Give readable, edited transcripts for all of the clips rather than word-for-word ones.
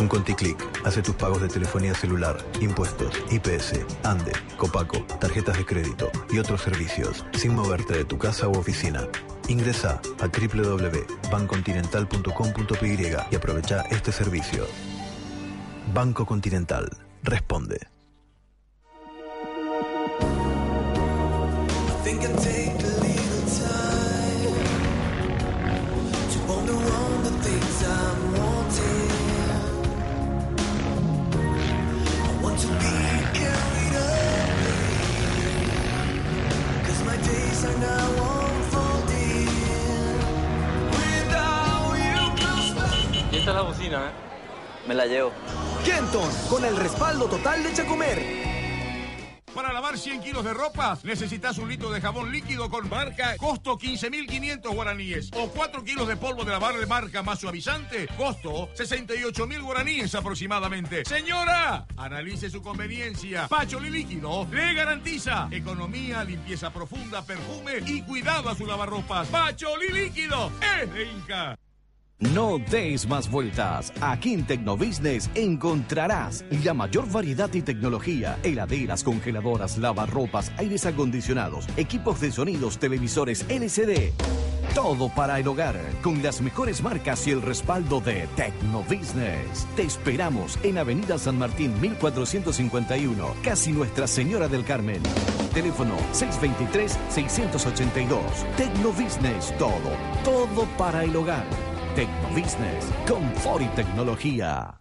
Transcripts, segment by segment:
Con Conticlick, hace tus pagos de telefonía celular, impuestos, IPS, ANDE, Copaco, tarjetas de crédito y otros servicios, sin moverte de tu casa u oficina. Ingresa a www.bancontinental.com.py y aprovecha este servicio. Banco Continental. Responde. Y esta es la bocina, ¿eh? Me la llevo. Kenton, con el respaldo total de Chacomer. Para lavar 100 kilos de ropa, necesitas un litro de jabón líquido con marca, costo 15.500 guaraníes. O 4 kilos de polvo de lavar de marca más suavizante, costo 68.000 guaraníes aproximadamente. Señora, analice su conveniencia. Pacholi Líquido le garantiza economía, limpieza profunda, perfume y cuidado a su lavarropas. Pacholi Líquido es de Inca. No des más vueltas. Aquí en Tecnobusiness encontrarás la mayor variedad y tecnología: heladeras, congeladoras, lavarropas, aires acondicionados, equipos de sonidos, televisores LCD. Todo para el hogar, con las mejores marcas y el respaldo de Tecnobusiness. Te esperamos en Avenida San Martín 1451, casi Nuestra Señora del Carmen. Teléfono 623-682. Tecnobusiness, todo para el hogar. Tecnobusiness, confort y tecnología.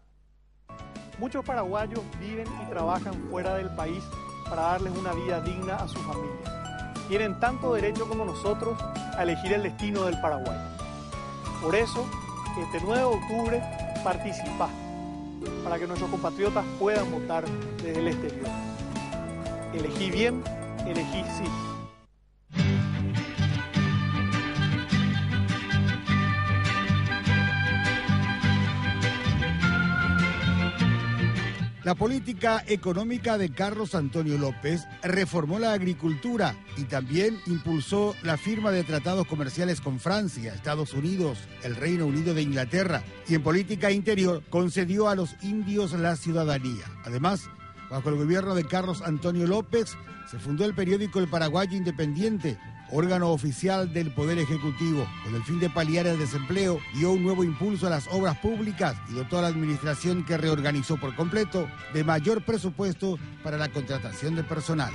Muchos paraguayos viven y trabajan fuera del país para darles una vida digna a su familia. Tienen tanto derecho como nosotros a elegir el destino del Paraguay. Por eso, este 9 de octubre, participa para que nuestros compatriotas puedan votar desde el exterior. Elegí bien, elegí sí. La política económica de Carlos Antonio López reformó la agricultura y también impulsó la firma de tratados comerciales con Francia, Estados Unidos, el Reino Unido de Inglaterra, y en política interior concedió a los indios la ciudadanía. Además, bajo el gobierno de Carlos Antonio López, se fundó el periódico El Paraguayo Independiente, órgano oficial del Poder Ejecutivo. Con el fin de paliar el desempleo, dio un nuevo impulso a las obras públicas y dotó a la administración, que reorganizó por completo, de mayor presupuesto para la contratación de personal.